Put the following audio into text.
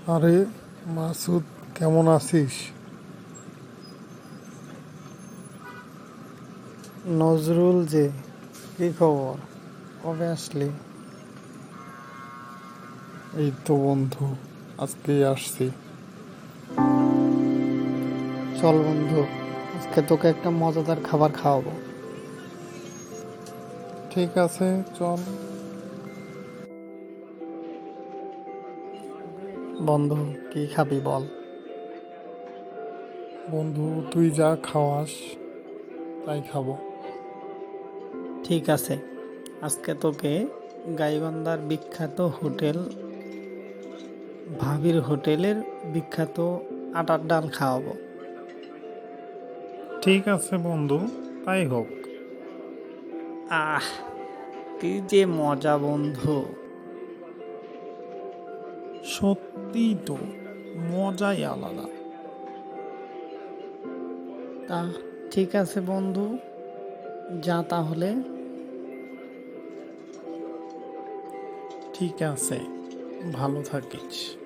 আরে মাসুদ, কেমন আছিস? নজরুল যে, কি খবর? কবে আসলি? এই তো বন্ধু, আজকেই আসছি। চল বন্ধু, আজকে তোকে একটা মজাদার খাবার খাওয়াবো। ঠিক আছে, চল। বন্ধু, কি খাবি বল? বন্ধু, তুই যা খাওয়াস তাই খাবো। ঠিক আছে, আজকে তোকে গাইবান্ধার বিখ্যাত হোটেল ভাবির হোটেলের বিখ্যাত আটার ডাল খাওয়াবো। ঠিক আছে বন্ধু, তাই হোক। আহ, কি যে মজা বন্ধু! সত্যিই তো, মজাই আলাদা। তা ঠিক আছে বন্ধু, যা তাহলে। ঠিক আছে, ভালো থাকিস।